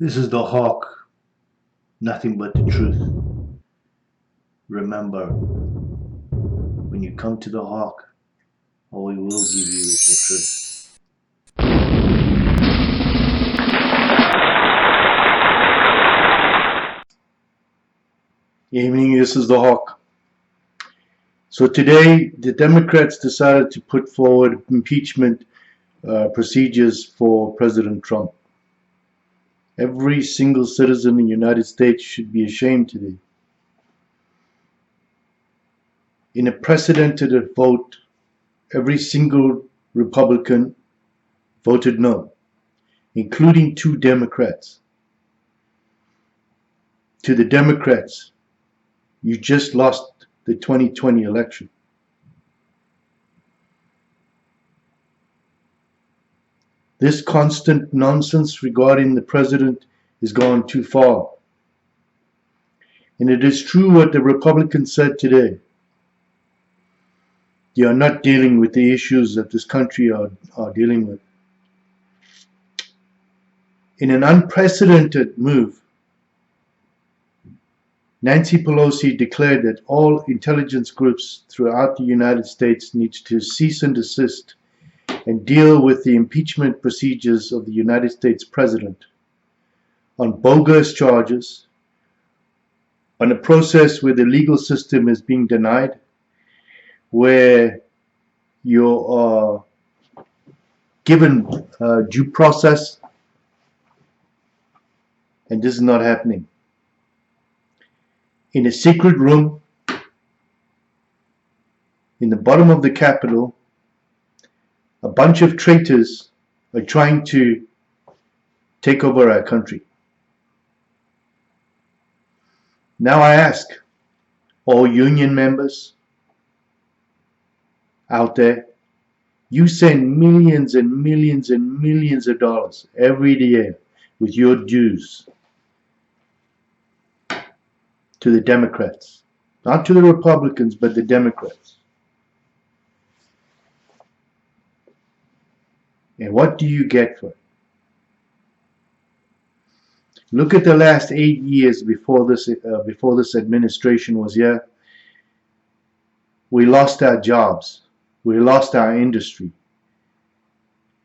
This is the Hawk, nothing but the truth. Remember, when you come to the Hawk, all we will give you is the truth. Evening, this is the Hawk. So today, the Democrats decided to put forward impeachment procedures for President Trump. Every single citizen in the United States should be ashamed today. In a precedented vote, every single Republican voted no, including 2 Democrats. To the Democrats, you just lost the 2020 election. This constant nonsense regarding the president is gone too far. And it is true what the Republicans said today. They are not dealing with the issues that this country are dealing with. In an unprecedented move, Nancy Pelosi declared that all intelligence groups throughout the United States need to cease and desist and deal with the impeachment procedures of the United States President on bogus charges, on a process where the legal system is being denied, where you are given due process, and this is not happening. In a secret room in the bottom of the Capitol, a bunch of traitors are trying to take over our country. Now I ask all union members out there, you send millions and millions and millions of dollars every year with your dues to the Democrats, not to the Republicans, but the Democrats. And what do you get for it? Look at the last 8 years before this administration was here. We lost our jobs. We lost our industry.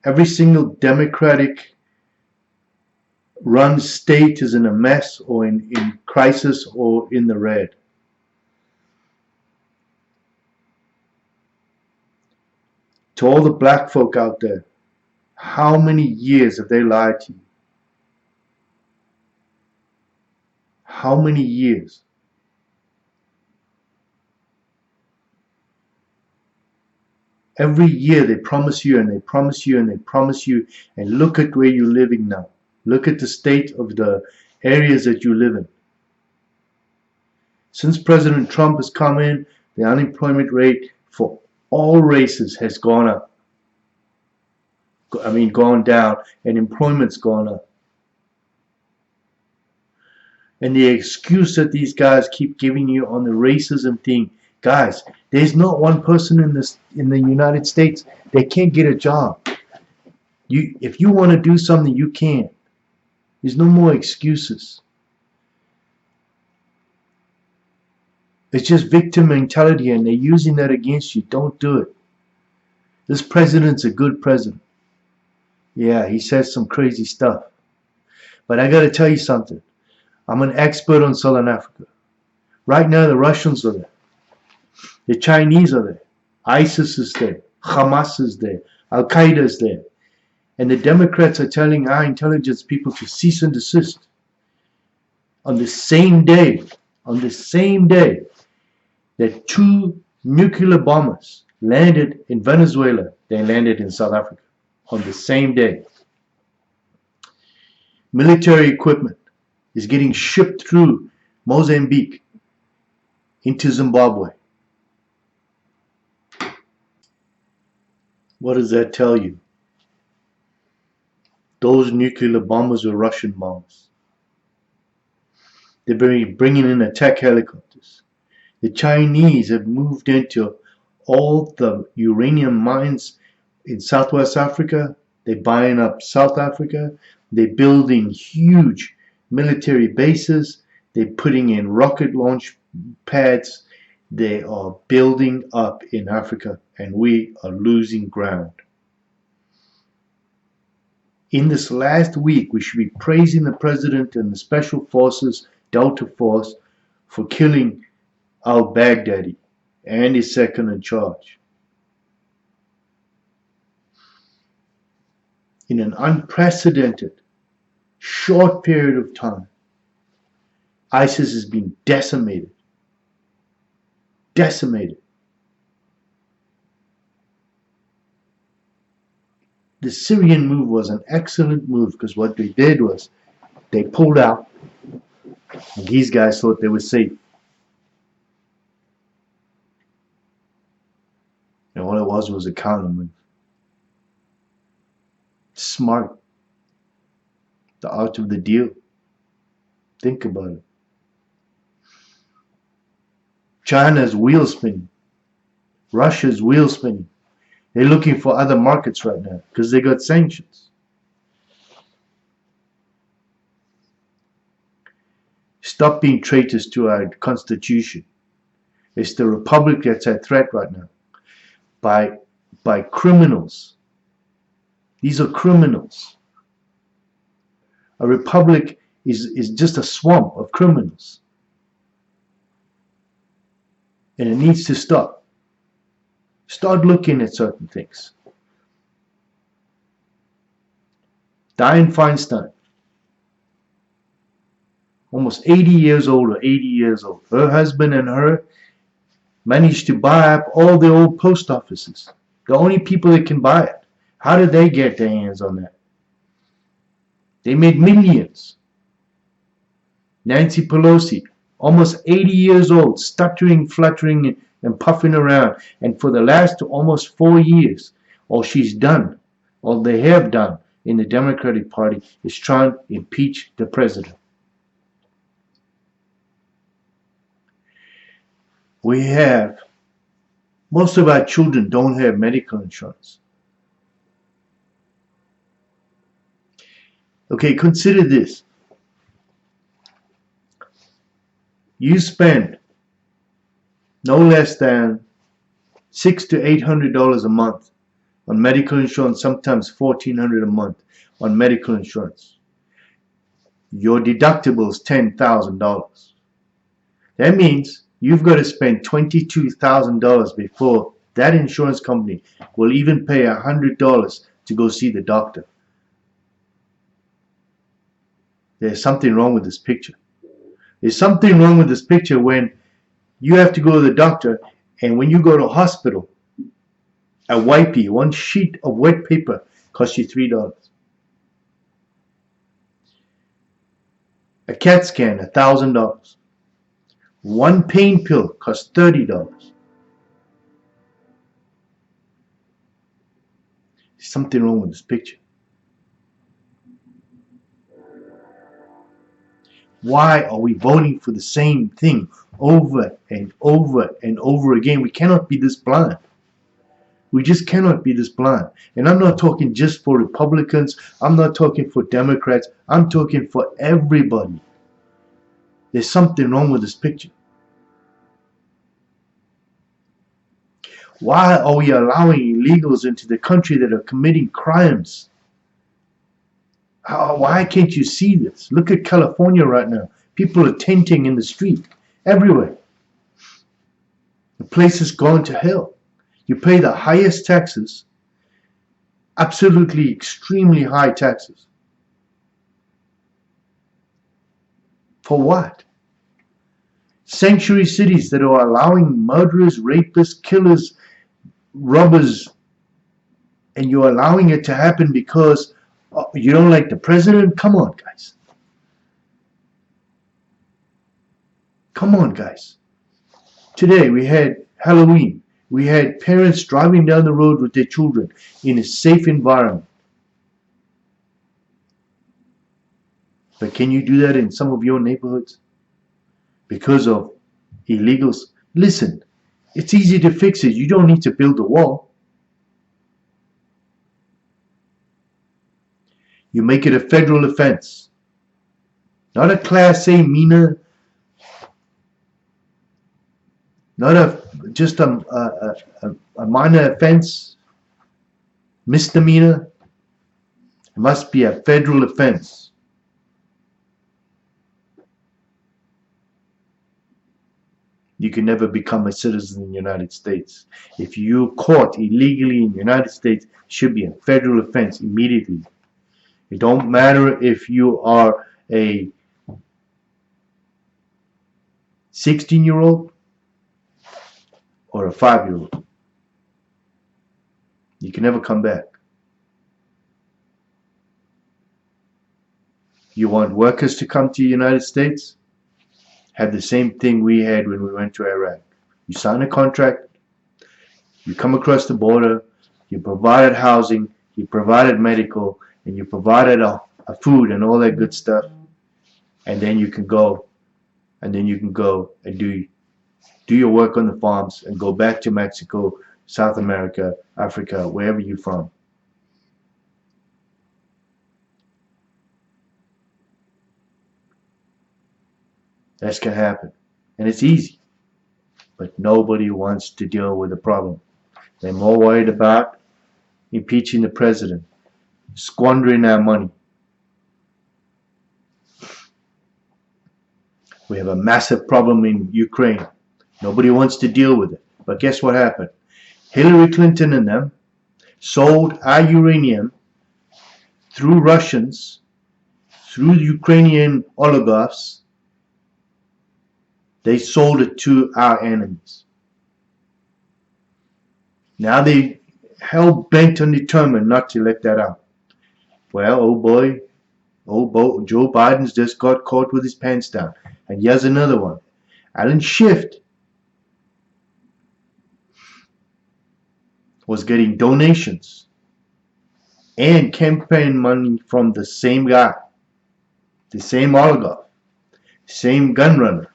Every single Democratic run state is in a mess or in crisis or in the red. To all the black folk out there, how many years have they lied to you? How many years? Every year they promise you and they promise you and they promise you, and look at where you're living now. Look at the state of the areas that you live in. Since President Trump has come in, the unemployment rate for all races has gone up. Gone down, and employment's gone up. And the excuse that these guys keep giving you on the racism thing, guys, there's not one person in the United States that can't get a job. If you want to do something, you can. There's no more excuses. It's just victim mentality, and they're using that against you. Don't do it. This president's a good president. Yeah, he says some crazy stuff. But I got to tell you something. I'm an expert on Southern Africa. Right now, the Russians are there. The Chinese are there. ISIS is there. Hamas is there. Al-Qaeda is there. And the Democrats are telling our intelligence people to cease and desist. On the same day that 2 nuclear bombers landed in Venezuela, they landed in South Africa. On the same day. Military equipment is getting shipped through Mozambique into Zimbabwe. What does that tell you? Those nuclear bombers were Russian bombers. They're bringing in attack helicopters. The Chinese have moved into all the uranium mines in Southwest Africa. They're buying up South Africa. They're building huge military bases. They're putting in rocket launch pads. They are building up in Africa, and we are losing ground. In this last week, we should be praising the president and the special forces, Delta Force, for killing al-Baghdadi and his second in charge. In an unprecedented, short period of time, ISIS has been decimated. Decimated. The Syrian move was an excellent move because what they did was they pulled out, and these guys thought they were safe. And all it was a counter move. Smart. The art of the deal. Think about it. China's wheel spinning. Russia's wheel spinning. They're looking for other markets right now because they got sanctions. Stop being traitors to our constitution. It's the republic that's at threat right now. By criminals. These are criminals. A republic is just a swamp of criminals. And it needs to stop. Start looking at certain things. Dianne Feinstein, almost 80 years old or 80 years old. Her husband and her managed to buy up all the old post offices. The only people that can buy it. How did they get their hands on that? They made millions. Nancy Pelosi, almost 80 years old, stuttering, fluttering, and puffing around. And for the last almost 4 years, all she's done, all they have done in the Democratic Party is try and impeach the president. Most of our children don't have medical insurance. Okay, consider this. You spend no less than $600 to $800 a month on medical insurance, sometimes $1,400 a month on medical insurance. Your deductible is $10,000. That means you've got to spend $22,000 before that insurance company will even pay $100 to go see the doctor. There's something wrong with this picture. There's something wrong with this picture when you have to go to the doctor, and when you go to hospital, a wipey, one sheet of wet paper, costs you $3. A CAT scan, $1,000. One pain pill costs $30. There's something wrong with this picture. Why are we voting for the same thing over and over and over again? We cannot be this blind. We just cannot be this blind. And I'm not talking just for Republicans. I'm not talking for Democrats. I'm talking for everybody. There's something wrong with this picture. Why are we allowing illegals into the country that are committing crimes? Why can't you see this? Look at California right now. People are tenting in the street everywhere. The place has gone to hell. You pay the highest taxes, absolutely extremely high taxes. For what? Sanctuary cities that are allowing murderers, rapists, killers, robbers, and you're allowing it to happen because you don't like the president? Come on, guys. Come on, guys. Today we had Halloween. We had parents driving down the road with their children in a safe environment. But can you do that in some of your neighborhoods? Because of illegals? Listen, it's easy to fix it. You don't need to build a wall. You make it a federal offense. Not a class A mina, not just a minor offense, misdemeanor. It must be a federal offense. You can never become a citizen in the United States. If you're caught illegally in the United States, it should be a federal offense immediately. It don't matter if you are a 16-year-old or a 5-year-old. You can never come back. You want workers to come to the United States? Have the same thing we had when we went to Iraq. You sign a contract, you come across the border, you provided housing, you provided medical, and you provided a food and all that good stuff, and then you can go, and do your work on the farms and go back to Mexico, South America, Africa, wherever you're from. That can happen. And it's easy. But nobody wants to deal with the problem. They're more worried about impeaching the president, squandering our money. We have a massive problem in Ukraine. Nobody wants to deal with it. But guess what happened? Hillary Clinton and them sold our uranium through Russians, through Ukrainian oligarchs. They sold it to our enemies. Now they hell-bent and determined not to let that out. Well, Joe Biden's just got caught with his pants down. And here's another one. Alan Schiff was getting donations and campaign money from the same guy, the same oligarch, same gun runner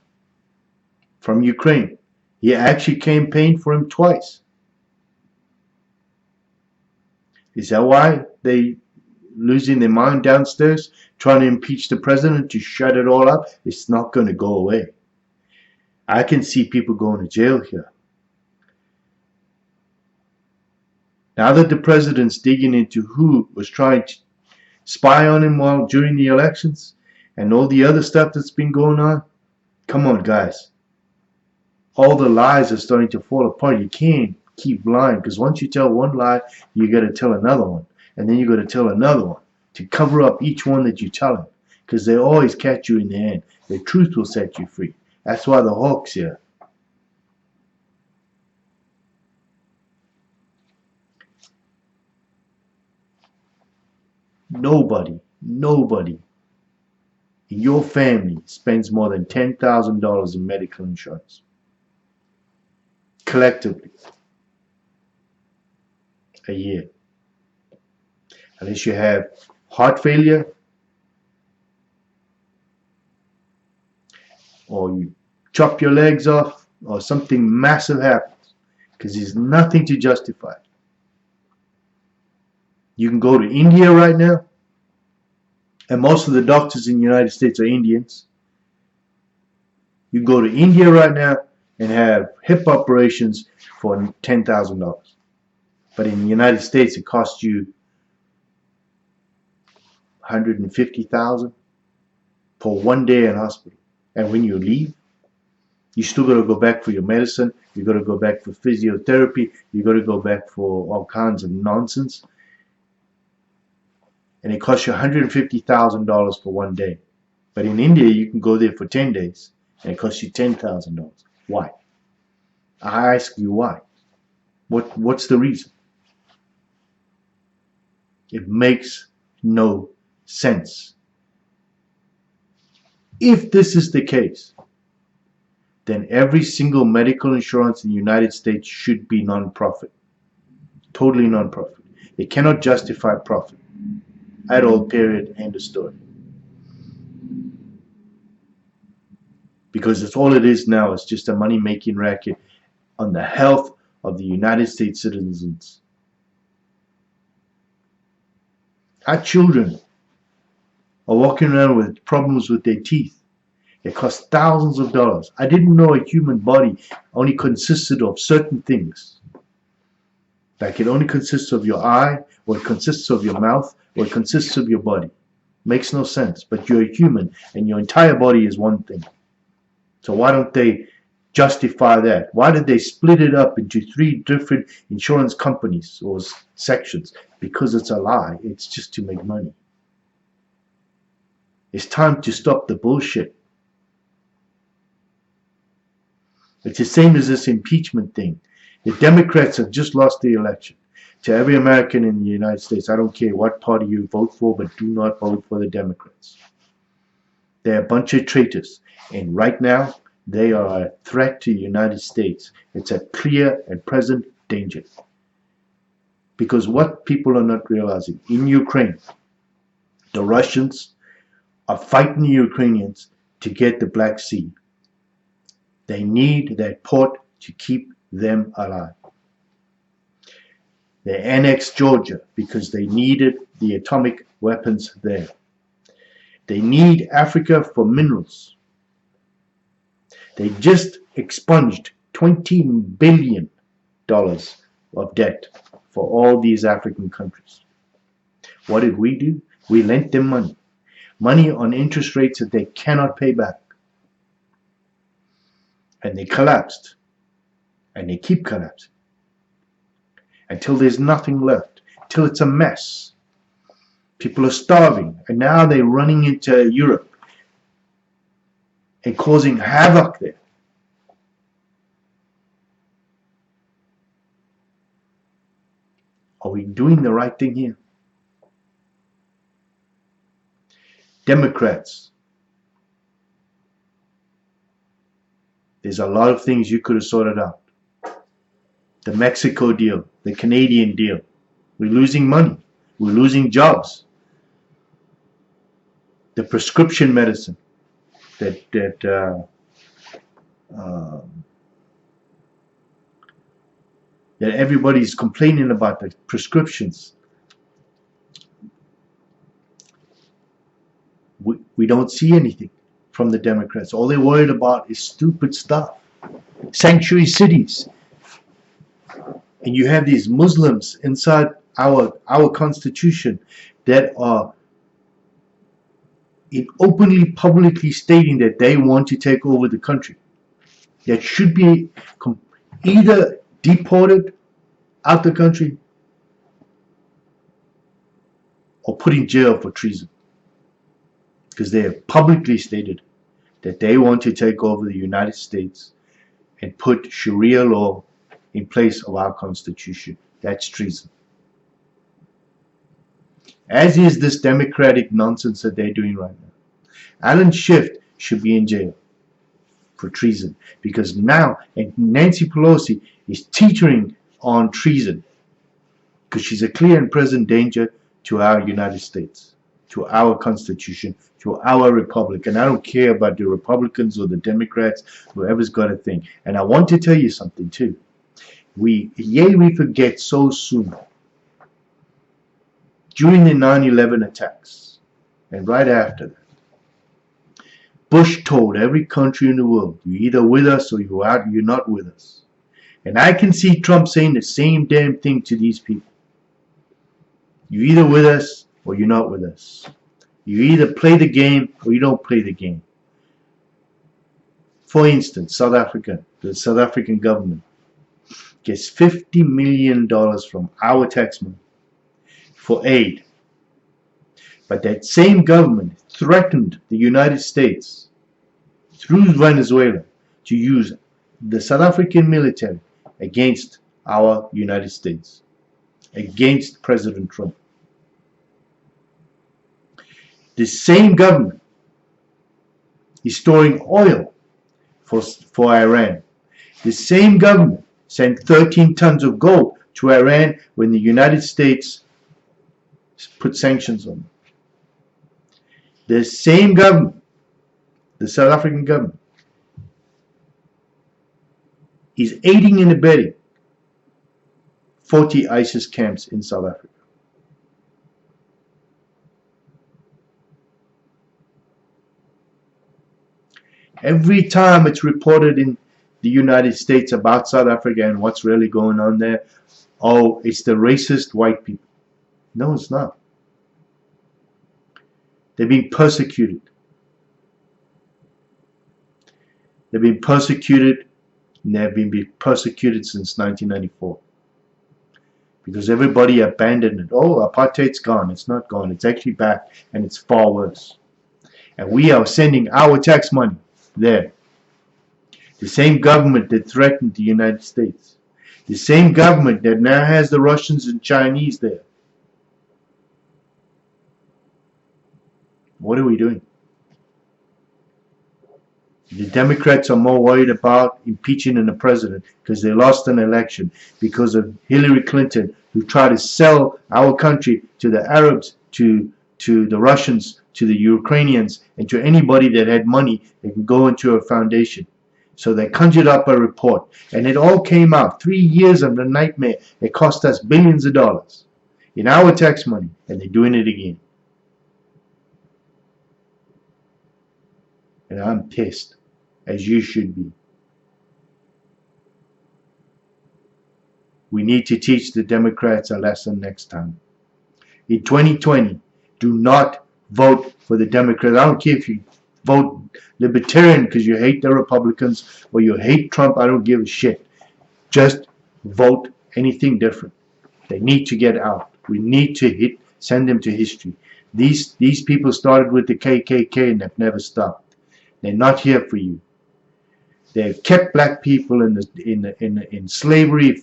from Ukraine. He actually campaigned for him twice. Is that why they losing their mind downstairs, trying to impeach the president to shut it all up? It's not going to go away. I can see people going to jail here. Now that the president's digging into who was trying to spy on him during the elections and all the other stuff that's been going on, come on, guys. All the lies are starting to fall apart. You can't keep lying, because once you tell one lie, you got to tell another one, and then you got to tell another one to cover up each one that you're telling, because they always catch you in the end. The truth will set you free. That's why the hawk's here. Nobody in your family spends more than $10,000 in medical insurance collectively a year, unless you have heart failure or you chop your legs off or something massive happens, because there's nothing to justify it. You can go to India right now, and most of the doctors in the United States are Indians. You can go to India right now and have hip operations for $10,000. But in the United States, it costs you $150,000 for 1 day in hospital. And when you leave, you still got to go back for your medicine. You got to go back for physiotherapy. You got to go back for all kinds of nonsense. And it costs you $150,000 for 1 day. But in India, you can go there for 10 days, and it costs you $10,000. Why? I ask you why. What's the reason? It makes no sense. If this is the case, then every single medical insurance in the United States should be non-profit. Totally non-profit. They cannot justify profit at all, period, end of story. Because that's all it is now. It's just a money-making racket on the health of the United States citizens. Our children are walking around with problems with their teeth. It costs thousands of dollars. I didn't know a human body only consisted of certain things. Like it only consists of your eye, or it consists of your mouth, or it consists of your body. Makes no sense, but you're a human and your entire body is one thing. So why don't they justify that? Why did they split it up into 3 different insurance companies or sections? Because it's a lie. It's just to make money. It's time to stop the bullshit. It's the same as this impeachment thing. The Democrats have just lost the election. To every American in the United States, I don't care what party you vote for, but do not vote for the Democrats. They're a bunch of traitors. And right now, they are a threat to the United States. It's a clear and present danger. Because what people are not realizing, in Ukraine, the Russians are fighting the Ukrainians to get the Black Sea. They need that port to keep them alive. They annexed Georgia because they needed the atomic weapons there. They need Africa for minerals. They just expunged $20 billion of debt for all these African countries. What did we do? We lent them money. Money on interest rates that they cannot pay back. And they collapsed. And they keep collapsing. Until there's nothing left. Until it's a mess. People are starving. And now they're running into Europe and causing havoc there. Are we doing the right thing here? Democrats. There's a lot of things you could have sorted out. The Mexico deal, the Canadian deal. We're losing money. We're losing jobs. The prescription medicine that everybody's complaining about, the prescriptions. We don't see anything from the Democrats. All they're worried about is stupid stuff. Sanctuary cities. And you have these Muslims inside our constitution that are openly, publicly stating that they want to take over the country. That should be either deported out the country or put in jail for treason. Because they have publicly stated that they want to take over the United States and put Sharia law in place of our Constitution. That's treason. As is this democratic nonsense that they're doing right now. Alan Schiff should be in jail for treason. Because now, and Nancy Pelosi is teetering on treason. Because she's a clear and present danger to our United States, to our Constitution, to our Republic. And I don't care about the Republicans or the Democrats, whoever's got a thing. And I want to tell you something too. We forget so soon. During the 9/11 attacks, and right after that, Bush told every country in the world, you're either with us or you're not with us. And I can see Trump saying the same damn thing to these people. You're either with us or you're not with us. You either play the game or you don't play the game. For instance, South Africa, the South African government gets $50 million from our tax money for aid. But that same government threatened the United States through Venezuela to use the South African military against our United States, against President Trump. The same government is storing oil for Iran. The same government sent 13 tons of gold to Iran when the United States put sanctions on them. The same government, the South African government, is aiding and abetting 40 ISIS camps in South Africa. Every time it's reported in the United States about South Africa and what's really going on there, oh, it's the racist white people. No, it's not. They're being persecuted. They've been persecuted, and they've been persecuted since 1994. Because everybody abandoned it. Oh, apartheid's gone. It's not gone. It's actually back, and it's far worse. And we are sending our tax money there. The same government that threatened the United States. The same government that now has the Russians and Chinese there. What are we doing? The Democrats are more worried about impeaching the president because they lost an election because of Hillary Clinton, who tried to sell our country to the Arabs, to the Russians, to the Ukrainians, and to anybody that had money that can go into a foundation. So they conjured up a report, and it all came out. 3 years of the nightmare. It cost us billions of dollars in our tax money, and they're doing it again. And I'm pissed, as you should be. We need to teach the Democrats a lesson next time. In 2020, do not vote for the Democrats. I don't care if you vote Libertarian because you hate the Republicans or you hate Trump. I don't give a shit. Just vote anything different. They need to get out. We need to send them to history. These people started with the KKK and they've never stopped. They're not here for you. They've kept black people in slavery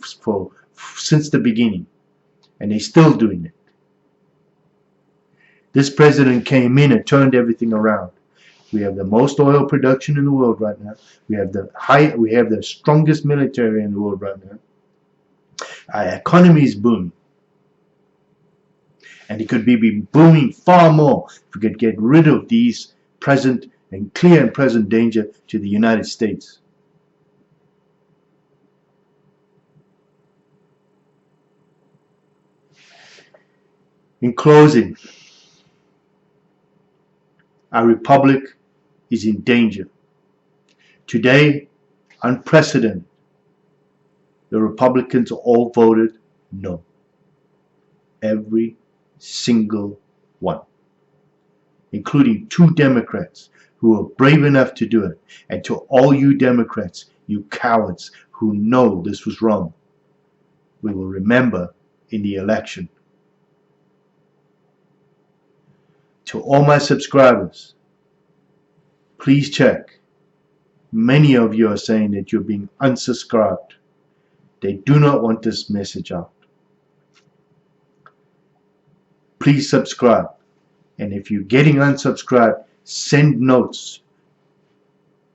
since the beginning, and they're still doing it. This president came in and turned everything around. We have the most oil production in the world right now. We have the strongest military in the world right now. Our economy is booming, and it could be booming far more if we could get rid of these present and clear and present danger to the United States. In closing, our republic is in danger. Today, unprecedented, the Republicans all voted no. Every single one, including 2 Democrats who were brave enough to do it. And to all you Democrats, you cowards who know this was wrong, we will remember in the election. To all my subscribers, please check. Many of you are saying that you're being unsubscribed. They do not want this message out. Please subscribe. And if you're getting unsubscribed, send notes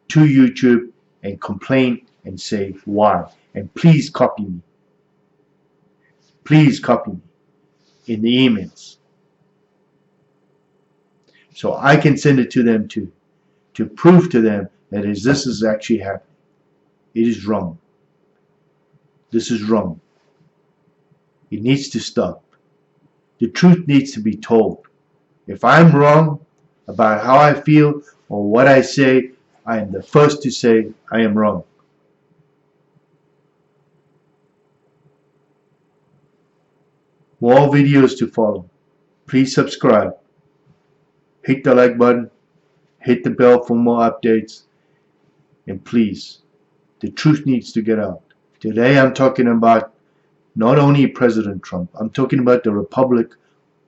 to YouTube and complain and say why. And please copy me. Please copy me in the emails, so I can send it to them too, to prove to them that this is actually happening. It is wrong. This is wrong. It needs to stop. The truth needs to be told. If I'm wrong about how I feel or what I say, I am the first to say I am wrong. More videos to follow. Please subscribe. Hit the like button. Hit the bell for more updates. And please, the truth needs to get out. Today I'm talking about not only President Trump. I'm talking about the Republic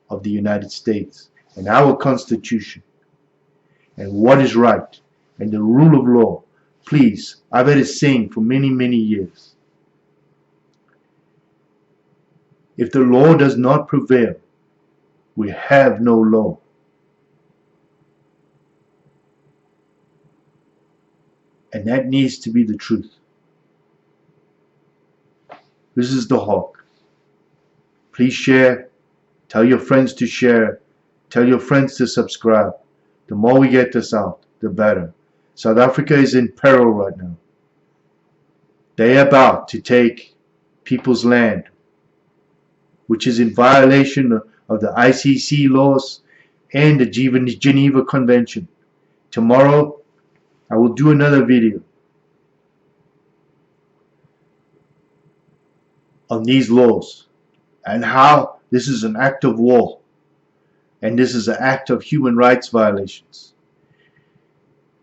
of the United States and our Constitution and what is right and the rule of law. Please, I've had a saying for many, many years. If the law does not prevail, we have no law. And that needs to be the truth. This is the Hawk. Please share. Tell your friends to share. Tell your friends to subscribe. The more we get this out, the better. South Africa is in peril right now. They're about to take people's land, which is in violation of the ICC laws and the Geneva Convention. Tomorrow, I will do another video on these laws and how this is an act of war and this is an act of human rights violations.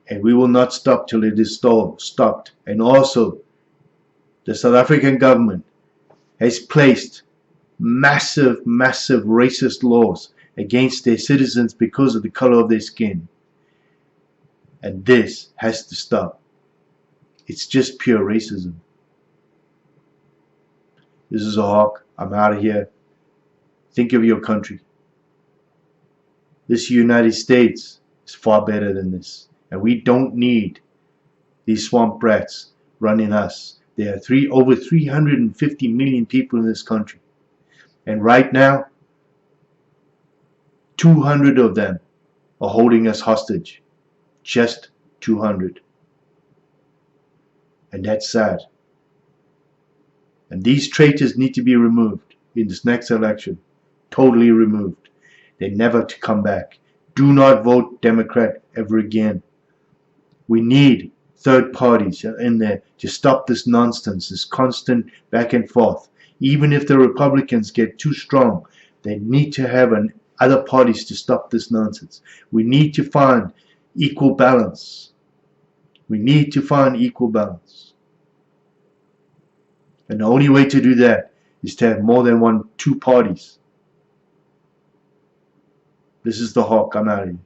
And we will not stop till it is stopped. And also, the South African government has placed massive racist laws against their citizens because of the color of their skin. And this has to stop. It's just pure racism. This is a hawk. I'm out of here. Think of your country. This United States is far better than this. And we don't need these swamp rats running us. There are over 350 million people in this country. And right now, 200 of them are holding us hostage. Just 200. And that's sad. And these traitors need to be removed in this next election. Totally removed. They're never to come back. Do not vote Democrat ever again. We need third parties in there to stop this nonsense, this constant back and forth. Even if the Republicans get too strong, they need to have other parties to stop this nonsense. We need to find equal balance. We need to find equal balance. And the only way to do that is to have more than two parties. This is the Hawk. I'm out of here.